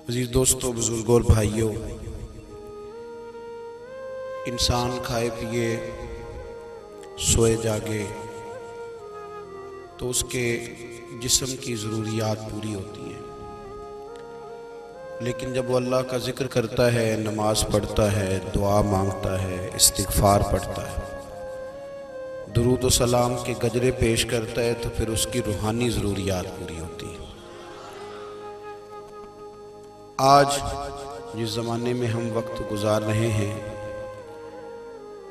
عزیز دوستوں، بزرگوں اور بھائیوں، انسان کھائے پیے سوئے جاگے تو اس کے جسم کی ضروریات پوری ہوتی ہیں، لیکن جب وہ اللہ کا ذکر کرتا ہے، نماز پڑھتا ہے، دعا مانگتا ہے، استغفار پڑھتا ہے، درود و سلام کے گجرے پیش کرتا ہے، تو پھر اس کی روحانی ضروریات پوری ہوتی ہیں۔ آج جس زمانے میں ہم وقت گزار رہے ہیں،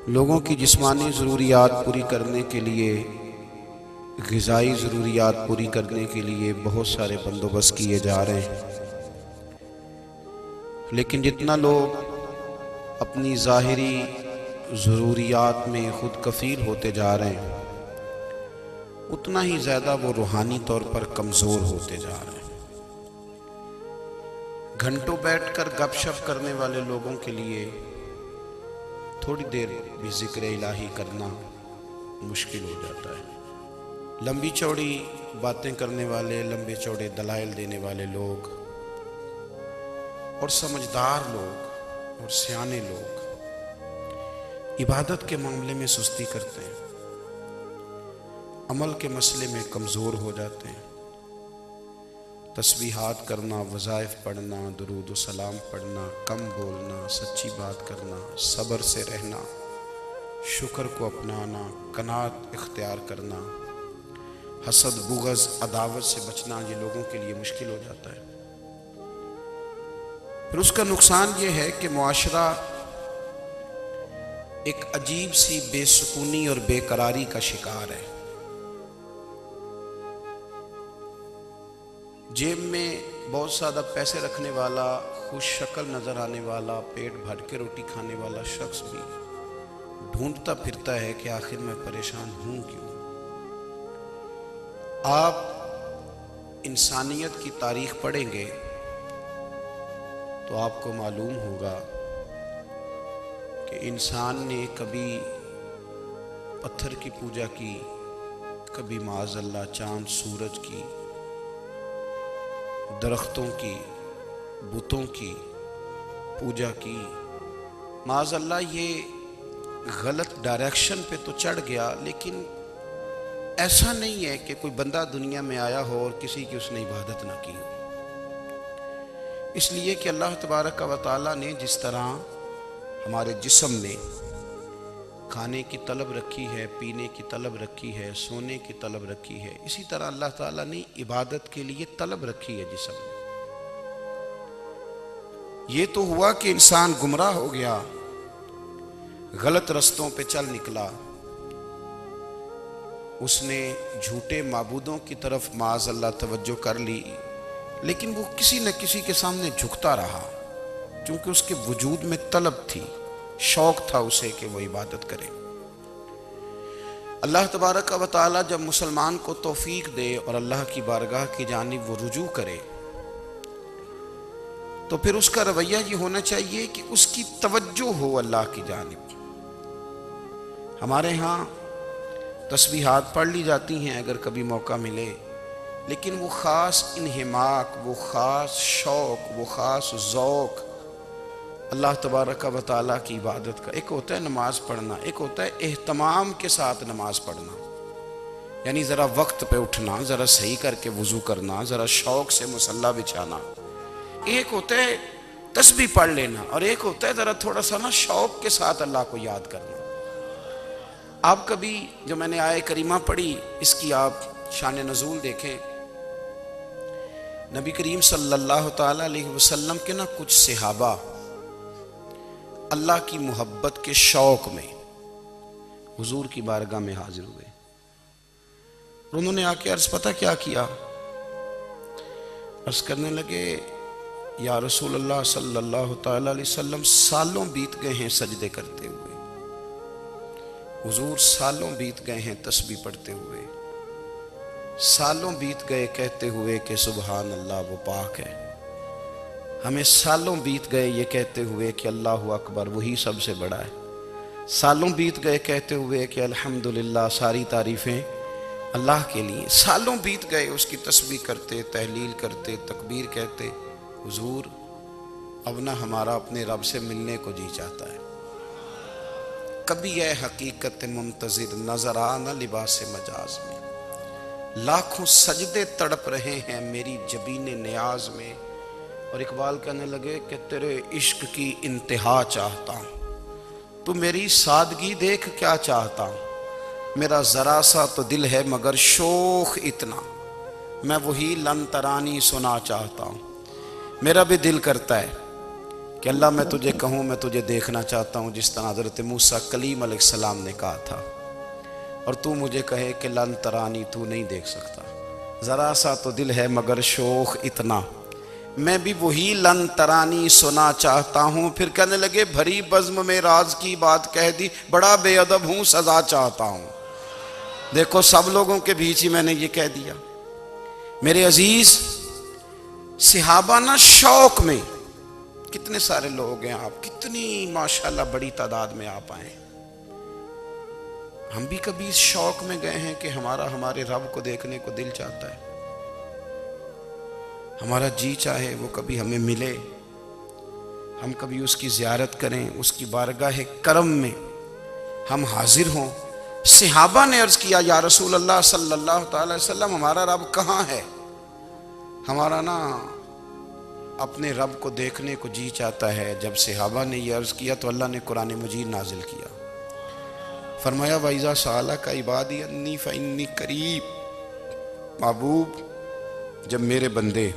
لوگوں کی جسمانی ضروریات پوری کرنے کے لیے، غذائی ضروریات پوری کرنے کے لیے بہت سارے بندوبست کیے جا رہے ہیں، لیکن جتنا لوگ اپنی ظاہری ضروریات میں خود کفیل ہوتے جا رہے ہیں، اتنا ہی زیادہ وہ روحانی طور پر کمزور ہوتے جا رہے ہیں۔ گھنٹوں بیٹھ کر گپ شپ کرنے والے لوگوں کے لیے تھوڑی دیر بھی ذکر الہی کرنا مشکل ہو جاتا ہے۔ لمبی چوڑی باتیں کرنے والے، لمبے چوڑے دلائل دینے والے لوگ اور سمجھدار لوگ اور سیانے لوگ عبادت کے معاملے میں سستی کرتے ہیں، عمل کے مسئلے میں کمزور ہو جاتے ہیں۔ تسبیحات کرنا، وظائف پڑھنا، درود و سلام پڑھنا، کم بولنا، سچی بات کرنا، صبر سے رہنا، شکر کو اپنانا، قناعت اختیار کرنا، حسد، بغض، عداوت سے بچنا، یہ لوگوں کے لیے مشکل ہو جاتا ہے۔ پھر اس کا نقصان یہ ہے کہ معاشرہ ایک عجیب سی بے سکونی اور بے قراری کا شکار ہے۔ جیب میں بہت زیادہ پیسے رکھنے والا، خوش شکل نظر آنے والا، پیٹ بھر کے روٹی کھانے والا شخص بھی ڈھونڈتا پھرتا ہے کہ آخر میں پریشان ہوں کیوں۔ آپ انسانیت کی تاریخ پڑھیں گے تو آپ کو معلوم ہوگا کہ انسان نے کبھی پتھر کی پوجا کی، کبھی معاذ اللہ چاند سورج کی، درختوں کی، بتوں کی پوجا کی۔ معاذ اللہ یہ غلط ڈائریکشن پہ تو چڑھ گیا، لیکن ایسا نہیں ہے کہ کوئی بندہ دنیا میں آیا ہو اور کسی کی اس نے عبادت نہ کی ہو۔ اس لیے کہ اللہ تبارک و تعالیٰ نے جس طرح ہمارے جسم میں کھانے کی طلب رکھی ہے، پینے کی طلب رکھی ہے، سونے کی طلب رکھی ہے، اسی طرح اللہ تعالیٰ نے عبادت کے لیے طلب رکھی ہے جسم میں۔ یہ تو ہوا کہ انسان گمراہ ہو گیا، غلط رستوں پہ چل نکلا، اس نے جھوٹے معبودوں کی طرف معاذ اللہ توجہ کر لی، لیکن وہ کسی نہ کسی کے سامنے جھکتا رہا، کیونکہ اس کے وجود میں طلب تھی، شوق تھا اسے کہ وہ عبادت کرے۔ اللہ تبارک و تعالی جب مسلمان کو توفیق دے اور اللہ کی بارگاہ کی جانب وہ رجوع کرے، تو پھر اس کا رویہ یہ ہونا چاہیے کہ اس کی توجہ ہو اللہ کی جانب۔ ہمارے ہاں تسبیحات پڑھ لی جاتی ہیں اگر کبھی موقع ملے، لیکن وہ خاص انہماک، وہ خاص شوق، وہ خاص ذوق اللہ تبارک و تعالیٰ کی عبادت کا، ایک ہوتا ہے نماز پڑھنا، ایک ہوتا ہے اہتمام کے ساتھ نماز پڑھنا، یعنی ذرا وقت پہ اٹھنا، ذرا صحیح کر کے وضو کرنا، ذرا شوق سے مصلی بچھانا۔ ایک ہوتا ہے تسبیح پڑھ لینا، اور ایک ہوتا ہے ذرا تھوڑا سا نا شوق کے ساتھ اللہ کو یاد کرنا۔ آپ کبھی جو میں نے آیت کریمہ پڑھی، اس کی آپ شان نزول دیکھیں۔ نبی کریم صلی اللہ تعالیٰ علیہ وسلم کے نا کچھ صحابہ اللہ کی محبت کے شوق میں حضور کی بارگاہ میں حاضر ہوئے، اور انہوں نے آ کے عرض پتہ کیا کیا؟ عرض کرنے لگے، یا رسول اللہ صلی اللہ تعالیٰ علیہ وسلم، سالوں بیت گئے ہیں سجدے کرتے ہوئے، حضور سالوں بیت گئے ہیں تسبیح پڑھتے ہوئے، سالوں بیت گئے کہتے ہوئے کہ سبحان اللہ وہ پاک ہے، ہمیں سالوں بیت گئے یہ کہتے ہوئے کہ اللہ اکبر وہی سب سے بڑا ہے، سالوں بیت گئے کہتے ہوئے کہ الحمدللہ ساری تعریفیں اللہ کے لیے، سالوں بیت گئے اس کی تسبیح کرتے، تحلیل کرتے، تکبیر کہتے۔ حضور اب نہ ہمارا اپنے رب سے ملنے کو جی چاہتا ہے۔ کبھی اے حقیقت منتظر نظر آ نہ لباس مجاز میں، لاکھوں سجدے تڑپ رہے ہیں میری جبین نیاز میں۔ اور اقبال کہنے لگے کہ تیرے عشق کی انتہا چاہتا ہوں، تو میری سادگی دیکھ کیا چاہتا ہوں، میرا ذرا سا تو دل ہے مگر شوخ اتنا، میں وہی لن ترانی سنا چاہتا ہوں۔ میرا بھی دل کرتا ہے کہ اللہ میں تجھے کہوں میں تجھے دیکھنا چاہتا ہوں، جس طرح حضرت موسیٰ کلیم علیہ السلام نے کہا تھا، اور تو مجھے کہے کہ لن ترانی تو نہیں دیکھ سکتا، ذرا سا تو دل ہے مگر شوخ اتنا، میں بھی وہی لن ترانی سنا چاہتا ہوں۔ پھر کہنے لگے بھری بزم میں راز کی بات کہہ دی، بڑا بے ادب ہوں سزا چاہتا ہوں۔ دیکھو سب لوگوں کے بیچ ہی میں نے یہ کہہ دیا۔ میرے عزیز صحابہ نا شوق میں، کتنے سارے لوگ ہیں آپ، کتنی ماشاءاللہ بڑی تعداد میں آپ آئے، ہم بھی کبھی اس شوق میں گئے ہیں کہ ہمارے رب کو دیکھنے کو دل چاہتا ہے، ہمارا جی چاہے وہ کبھی ہمیں ملے، ہم کبھی اس کی زیارت کریں، اس کی بارگاہ کرم میں ہم حاضر ہوں۔ صحابہ نے عرض کیا یا رسول اللہ صلی اللہ تعالی وسلم ہمارا رب کہاں ہے؟ ہمارا نا اپنے رب کو دیکھنے کو جی چاہتا ہے۔ جب صحابہ نے یہ عرض کیا تو اللہ نے قرآن مجید نازل کیا، فرمایا وَإِذَا سَأَلَكَ عِبَادِي أَنِّي فَإِنِّي قَرِيب، محبوب جب میرے بندے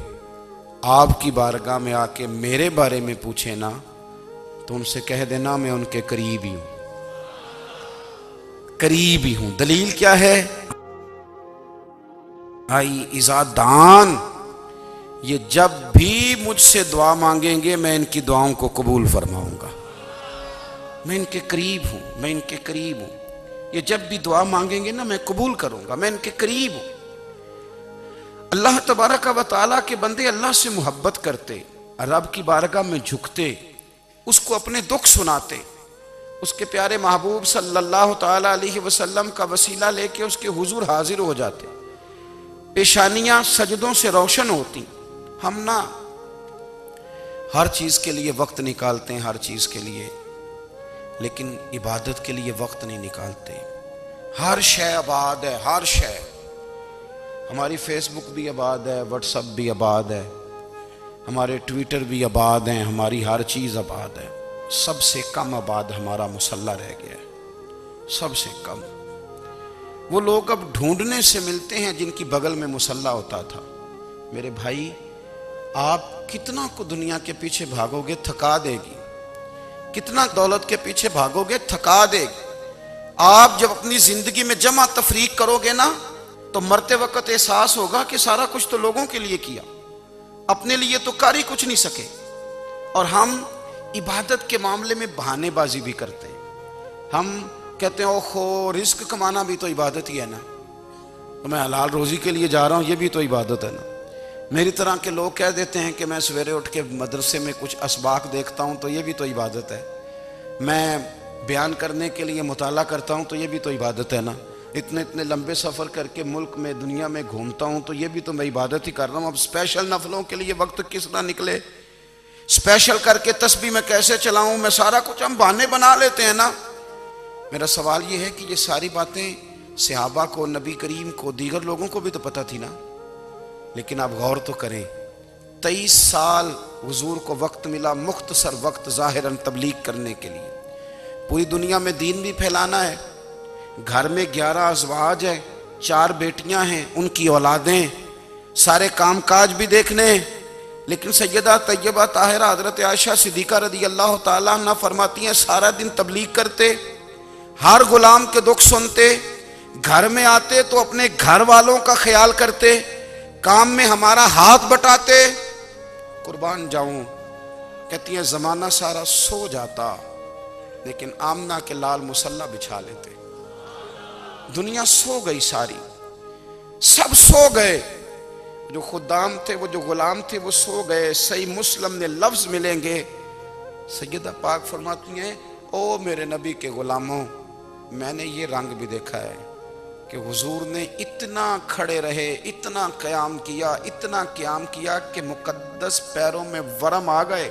آپ کی بارگاہ میں آ کے میرے بارے میں پوچھیں نا تو ان سے کہہ دینا میں ان کے قریب ہی ہوں، قریب ہی ہوں۔ دلیل کیا ہے؟ آئی اذا دان، یہ جب بھی مجھ سے دعا مانگیں گے میں ان کی دعاؤں کو قبول فرماؤں گا، میں ان کے قریب ہوں، میں ان کے قریب ہوں۔ یہ جب بھی دعا مانگیں گے نا میں قبول کروں گا، میں ان کے قریب ہوں۔ اللہ تبارک و تعالیٰ کے بندے اللہ سے محبت کرتے، رب کی بارگاہ میں جھکتے، اس کو اپنے دکھ سناتے، اس کے پیارے محبوب صلی اللہ تعالیٰ علیہ وسلم کا وسیلہ لے کے اس کے حضور حاضر ہو جاتے، پیشانیاں سجدوں سے روشن ہوتی۔ ہم نا ہر چیز کے لیے وقت نکالتے ہیں، ہر چیز کے لیے، لیکن عبادت کے لیے وقت نہیں نکالتے۔ ہر شے آباد ہے، ہر شے، ہماری فیس بک بھی آباد ہے، واٹس ایپ بھی آباد ہے، ہمارے ٹویٹر بھی آباد ہیں، ہماری ہر چیز آباد ہے۔ سب سے کم آباد ہمارا مصلی رہ گیا ہے، سب سے کم۔ وہ لوگ اب ڈھونڈنے سے ملتے ہیں جن کی بغل میں مصلی ہوتا تھا۔ میرے بھائی آپ کتنا کو دنیا کے پیچھے بھاگو گے تھکا دے گی، کتنا دولت کے پیچھے بھاگو گے تھکا دے گی۔ آپ جب اپنی زندگی میں جمع تفریق کرو گے نا تو مرتے وقت احساس ہوگا کہ سارا کچھ تو لوگوں کے لیے کیا، اپنے لیے تو کر ہی کچھ نہیں سکے۔ اور ہم عبادت کے معاملے میں بہانے بازی بھی کرتے ہیں، ہم کہتے ہیں اوہو رزق کمانا بھی تو عبادت ہی ہے نا، تو میں حلال روزی کے لیے جا رہا ہوں، یہ بھی تو عبادت ہے نا۔ میری طرح کے لوگ کہہ دیتے ہیں کہ میں سویرے اٹھ کے مدرسے میں کچھ اسباق دیکھتا ہوں تو یہ بھی تو عبادت ہے، میں بیان کرنے کے لیے مطالعہ کرتا ہوں تو یہ بھی تو عبادت ہے نا، اتنے لمبے سفر کر کے ملک میں دنیا میں گھومتا ہوں تو یہ بھی تو میں عبادت ہی کر رہا ہوں۔ اب اسپیشل نفلوں کے لیے وقت کس طرح نکلے، اسپیشل کر کے تسبیح میں کیسے چلاؤں، میں سارا کچھ ہم بہانے بنا لیتے ہیں نا۔ میرا سوال یہ ہے کہ یہ ساری باتیں صحابہ کو، نبی کریم کو، دیگر لوگوں کو بھی تو پتہ تھی نا، لیکن آپ غور تو کریں 23 سال حضور کو وقت ملا، مختصر وقت ظاہراً تبلیغ کرنے کے لیے، پوری دنیا میں دین بھی پھیلانا ہے۔ گھر میں 11 ازواج ہیں، 4 بیٹیاں ہیں، ان کی اولادیں، سارے کام کاج بھی دیکھنے ہیں، لیکن سیدہ طیبہ طاہرہ حضرت عائشہ صدیقہ رضی اللہ تعالیٰ عنہ فرماتی ہیں سارا دن تبلیغ کرتے، ہر غلام کے دکھ سنتے، گھر میں آتے تو اپنے گھر والوں کا خیال کرتے، کام میں ہمارا ہاتھ بٹاتے۔ قربان جاؤں، کہتی ہیں زمانہ سارا سو جاتا لیکن آمنہ کے لال مصلی بچھا لیتے۔ دنیا سو گئی، ساری سب سو گئے، جو خدام تھے، وہ جو غلام تھے وہ سو گئے۔ صحیح مسلم میں لفظ ملیں گے، سیدہ پاک فرماتی ہیں او میرے نبی کے غلاموں، میں نے یہ رنگ بھی دیکھا ہے کہ حضور نے اتنا کھڑے رہے، اتنا قیام کیا، اتنا قیام کیا کہ مقدس پیروں میں ورم آ گئے،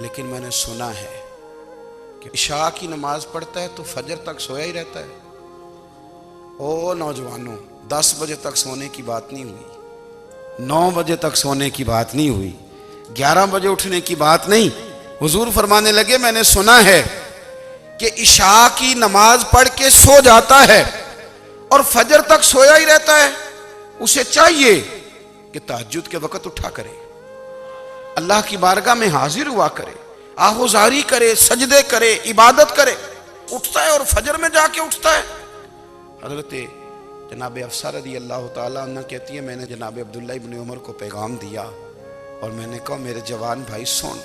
لیکن میں نے سنا ہے کہ عشاء کی نماز پڑھتا ہے تو فجر تک سویا ہی رہتا ہے۔ او نوجوانوں، 10 بجے تک سونے کی بات نہیں ہوئی، 9 بجے تک سونے کی بات نہیں ہوئی، 11 بجے اٹھنے کی بات نہیں۔ حضور فرمانے لگے میں نے سنا ہے کہ عشاء کی نماز پڑھ کے سو جاتا ہے اور فجر تک سویا ہی رہتا ہے، اسے چاہیے کہ تہجد کے وقت اٹھا کرے، اللہ کی بارگاہ میں حاضر ہوا کرے، آہوزاری کرے، سجدے کرے، عبادت کرے۔ اٹھتا ہے اور فجر میں جا کے اٹھتا ہے۔ حضرت جناب حفصہ رضی اللہ تعالیٰ عنہ کہتی ہے میں نے جناب عبداللہ ابن عمر کو پیغام دیا اور میں نے کہا میرے جوان بھائی سن،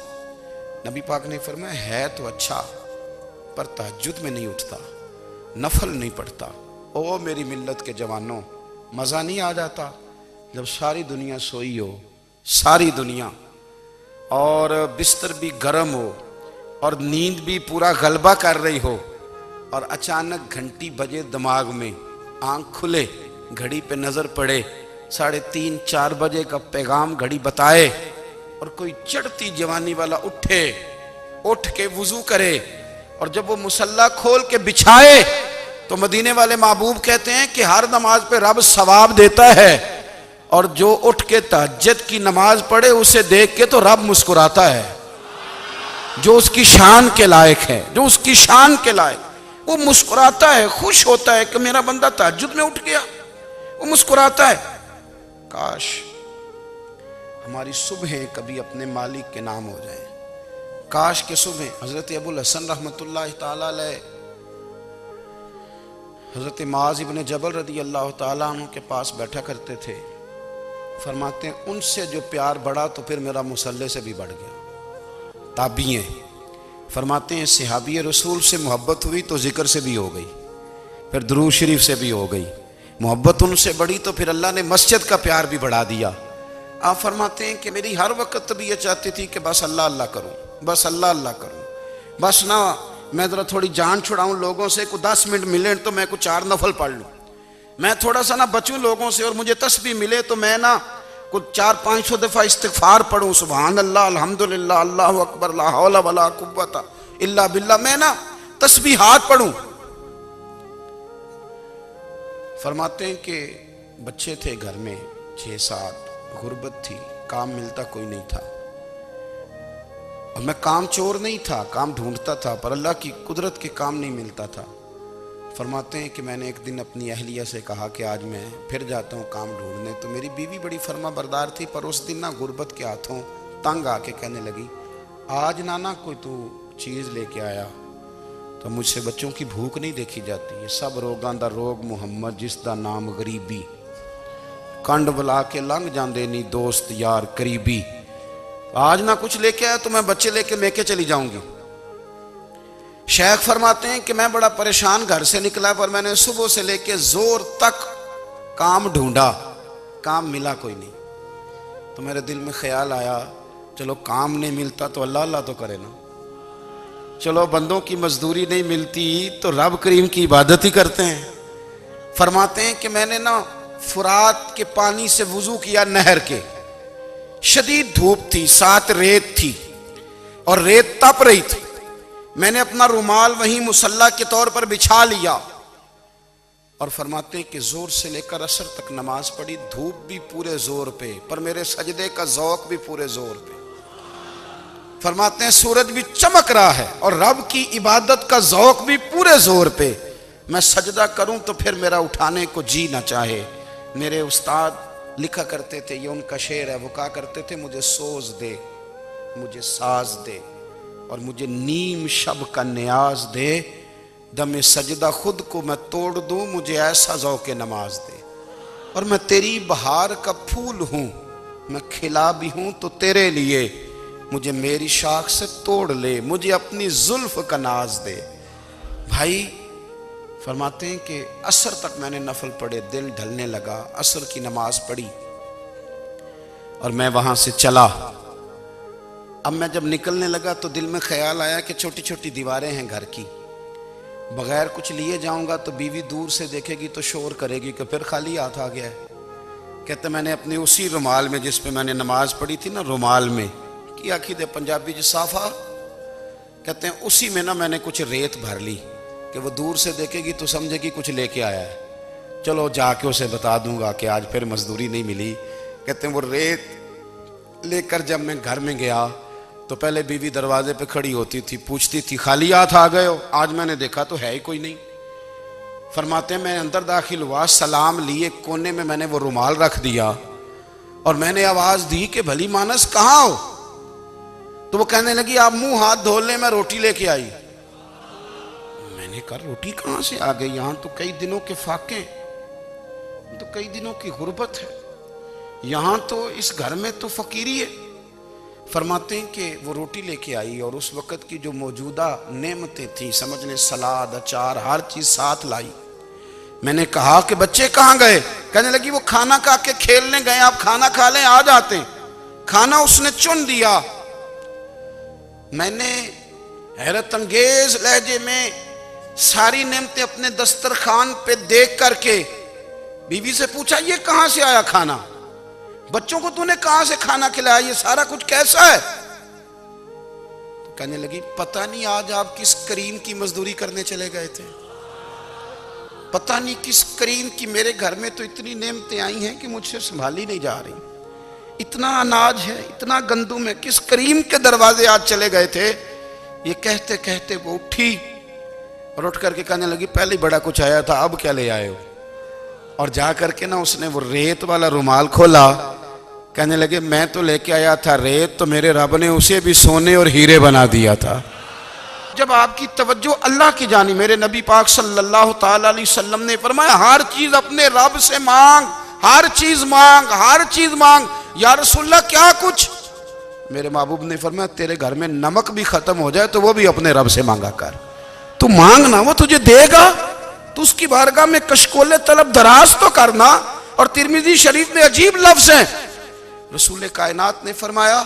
نبی پاک نے فرمایا ہے تو اچھا پر تہجد میں نہیں اٹھتا، نفل نہیں پڑھتا۔ او میری ملت کے جوانوں، مزہ نہیں آ جاتا جب ساری دنیا سوئی ہو، ساری دنیا، اور بستر بھی گرم ہو اور نیند بھی پورا غلبہ کر رہی ہو، اور اچانک گھنٹی بجے دماغ میں، آنکھ کھلے، گھڑی پہ نظر پڑے، 3:30 4 بجے کا پیغام گھڑی بتائے، اور کوئی چڑھتی جوانی والا اٹھ کے وضو کرے، اور جب وہ مصلی کھول کے بچھائے تو مدینے والے محبوب کہتے ہیں کہ ہر نماز پہ رب ثواب دیتا ہے، اور جو اٹھ کے تہجد کی نماز پڑھے اسے دیکھ کے تو رب مسکراتا ہے، جو اس کی شان کے لائق ہے، جو اس کی شان کے لائق، وہ مسکراتا ہے، خوش ہوتا ہے کہ میرا بندہ تہجد میں اٹھ گیا، وہ مسکراتا ہے۔ کاش ہماری صبحیں کبھی اپنے مالک کے نام ہو جائیں، کاش کہ صبح حضرت ابو الحسن رحمۃ اللہ تعالیٰ علیہ حضرت معاذ ابن جبل رضی اللہ تعالیٰ عنہ کے پاس بیٹھا کرتے تھے، فرماتے ہیں ان سے جو پیار بڑھا تو پھر میرا مصلی سے بھی بڑھ گیا۔ تابعی ہیں، فرماتے ہیں صحابی رسول سے محبت ہوئی تو ذکر سے بھی ہو گئی، پھر درود شریف سے بھی ہو گئی، محبت ان سے بڑھی تو پھر اللہ نے مسجد کا پیار بھی بڑھا دیا۔ آپ فرماتے ہیں کہ میری ہر وقت طبیعت چاہتی تھی کہ بس اللہ اللہ کروں، بس اللہ اللہ کروں، بس نہ میں ذرا تھوڑی جان چھڑاؤں لوگوں سے، کوئی 10 منٹ ملے تو میں کچھ 4 نفل پڑھ لوں، میں تھوڑا سا نہ بچوں لوگوں سے، اور مجھے تسبیح ملے تو میں نہ کچھ 400-500 دفعہ استغفار پڑھوں، سبحان اللہ، الحمدللہ، اللہ اکبر، لا حول ولا قوت الا باللہ، میں نہ تسبیحات پڑھوں۔ فرماتے ہیں کہ بچے تھے گھر میں 6-7، غربت تھی، کام ملتا کوئی نہیں تھا، اور میں کام چور نہیں تھا، کام ڈھونڈتا تھا، پر اللہ کی قدرت کے کام نہیں ملتا تھا۔ فرماتے ہیں کہ میں نے ایک دن اپنی اہلیہ سے کہا کہ آج میں پھر جاتا ہوں کام ڈھونڈنے، تو میری بیوی بڑی فرما بردار تھی، پر اس دن نہ غربت کے ہاتھوں تنگ آ کے کہنے لگی آج نانا کوئی تو چیز لے کے آیا، تو مجھ سے بچوں کی بھوک نہیں دیکھی جاتی، یہ سب روگاں دا روگ محمد جس دا نام غریبی، کنڈ بلا کے لنگ جاندے نہیں دوست یار قریبی، آج نہ کچھ لے کے آیا تو میں بچے لے کے میکے چلی جاؤں گی۔ شیخ فرماتے ہیں کہ میں بڑا پریشان گھر سے نکلا، پر میں نے صبح سے لے کے زور تک کام ڈھونڈا، کام ملا کوئی نہیں، تو میرے دل میں خیال آیا چلو کام نہیں ملتا تو اللہ اللہ تو کرے نا، چلو بندوں کی مزدوری نہیں ملتی تو رب کریم کی عبادت ہی کرتے ہیں۔ فرماتے ہیں کہ میں نے نا فرات کے پانی سے وضو کیا، نہر کے، شدید دھوپ تھی، ساتھ ریت تھی اور ریت تپ رہی تھی، میں نے اپنا رومال وہیں مصلی کے طور پر بچھا لیا، اور فرماتے ہیں کہ زور سے لے کر عصر تک نماز پڑھی، دھوپ بھی پورے زور پہ، پر میرے سجدے کا ذوق بھی پورے زور پہ۔ فرماتے ہیں سورج بھی چمک رہا ہے اور رب کی عبادت کا ذوق بھی پورے زور پہ، میں سجدہ کروں تو پھر میرا اٹھانے کو جی نہ چاہے۔ میرے استاد لکھا کرتے تھے، یہ ان کا شعر ہے، وہ کہا کرتے تھے مجھے سوز دے، مجھے ساز دے، اور مجھے نیم شب کا نیاز دے، دم سجدہ خود کو میں توڑ دوں، مجھے ایسا ذوق نماز دے، اور میں تیری بہار کا پھول ہوں، میں کھلا بھی ہوں تو تیرے لیے، مجھے میری شاخ سے توڑ لے، مجھے اپنی زلف کا ناز دے۔ بھائی فرماتے ہیں کہ عصر تک میں نے نفل پڑھے، دل ڈھلنے لگا، عصر کی نماز پڑھی اور میں وہاں سے چلا۔ اب میں جب نکلنے لگا تو دل میں خیال آیا کہ چھوٹی چھوٹی دیواریں ہیں گھر کی، بغیر کچھ لیے جاؤں گا تو بیوی دور سے دیکھے گی تو شور کرے گی کہ پھر خالی ہاتھ آ گیا ہے۔ کہتے میں نے اپنے اسی رومال میں جس پہ میں نے نماز پڑھی تھی نا، رومال میں کی آخی دے پنجابی جو صافہ کہتے ہیں اسی میں نا میں نے کچھ ریت بھر لی کہ وہ دور سے دیکھے گی تو سمجھے گی کچھ لے کے آیا ہے، چلو جا کے اسے بتا دوں گا کہ آج پھر مزدوری نہیں ملی۔ کہتے ہیں وہ ریت لے کر جب میں گھر میں گیا تو پہلے بیوی دروازے پہ کھڑی ہوتی تھی، پوچھتی تھی خالی ہاتھ آ گئے ہو؟ آج میں نے دیکھا تو ہے ہی کوئی نہیں۔ فرماتے ہیں میں اندر داخل ہوا، سلام لیے، کونے میں نے وہ رومال رکھ دیا اور میں نے آواز دی کہ بھلی مانس کہاں ہو؟ تو وہ کہنے لگی آپ منہ ہاتھ دھو لیں، میں روٹی لے کے آئی۔ میں نے کہا روٹی کہاں سے آ گئی؟ یہاں تو کئی دنوں کے فاقے، تو کئی دنوں کی غربت ہے، یہاں تو اس گھر میں تو فقیری ہے۔ فرماتے ہیں کہ وہ روٹی لے کے آئی اور اس وقت کی جو موجودہ نعمتیں تھیں، سمجھ لیں سلاد، اچار، ہر چیز ساتھ لائی۔ میں نے کہا کہ بچے کہاں گئے؟ کہنے لگی وہ کھانا کھا کے کھیلنے گئے، آپ کھانا کھا لیں آ جاتے ہیں۔ کھانا اس نے چن دیا۔ میں نے حیرت انگیز لہجے میں ساری نعمتیں اپنے دسترخوان پہ دیکھ کر کے بیوی سے پوچھا یہ کہاں سے آیا کھانا؟ بچوں کو تو نے کہاں سے کھانا کھلایا؟ یہ سارا کچھ کیسا ہے؟ تو کہنے لگی پتہ نہیں آج آپ کس کریم کی مزدوری کرنے چلے گئے تھے، پتہ نہیں کس کریم کی، میرے گھر میں تو اتنی نعمتیں آئی ہیں کہ مجھ سے سنبھالی نہیں جا رہی، اتنا اناج ہے، اتنا گندم ہے، کس کریم کے دروازے آج چلے گئے تھے؟ یہ کہتے کہتے وہ اٹھی اور اٹھ کر کے کہنے لگی پہلے بڑا کچھ آیا تھا، اب کیا لے آئے ہو؟ اور جا کر کے نا اس نے وہ ریت والا رومال کھولا، کہنے لگے میں تو لے کے آیا تھا ریت، تو میرے رب نے اسے بھی سونے اور ہیرے بنا دیا تھا۔ جب آپ کی توجہ اللہ کی جانب، میرے نبی پاک صلی اللہ تعالی علیہ وسلم نے فرمایا ہر چیز اپنے رب سے مانگ، ہر چیز مانگ، ہر چیز مانگ۔ یا رسول اللہ کیا کچھ؟ میرے محبوب نے فرمایا تیرے گھر میں نمک بھی ختم ہو جائے تو وہ بھی اپنے رب سے مانگا کر، تو مانگنا وہ تجھے دے گا، تو اس کی بارگاہ میں کشکول طلب دراز تو کرنا۔ اور ترمذی شریف میں عجیب لفظ ہیں، رسول کائنات نے فرمایا،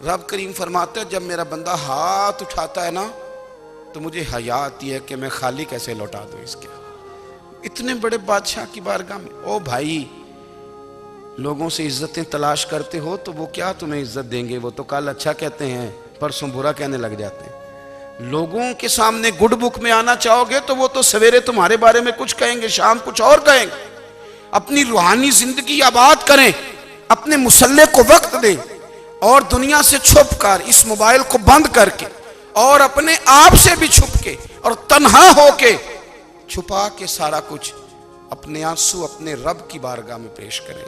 رب کریم فرماتا ہے جب میرا بندہ ہاتھ اٹھاتا ہے نا تو مجھے حیا آتی ہے کہ میں خالی کیسے لوٹا دوں اس کے۔ اتنے بڑے بادشاہ کی بارگاہ میں، او بھائی لوگوں سے عزتیں تلاش کرتے ہو تو وہ کیا تمہیں عزت دیں گے؟ وہ تو کل اچھا کہتے ہیں پرسوں برا کہنے لگ جاتے ہیں۔ لوگوں کے سامنے گڈ بک میں آنا چاہو گے تو وہ تو سویرے تمہارے بارے میں کچھ کہیں گے، شام کچھ اور کہیں گے۔ اپنی روحانی زندگی آباد کریں، اپنے مسلح کو وقت دیں، اور دنیا سے چھپ کر اس موبائل کو بند کر کے اور اپنے آپ سے بھی چھپ کے اور تنہا ہو کے چھپا کے سارا کچھ اپنے آنسو اپنے رب کی بارگاہ میں پیش کریں۔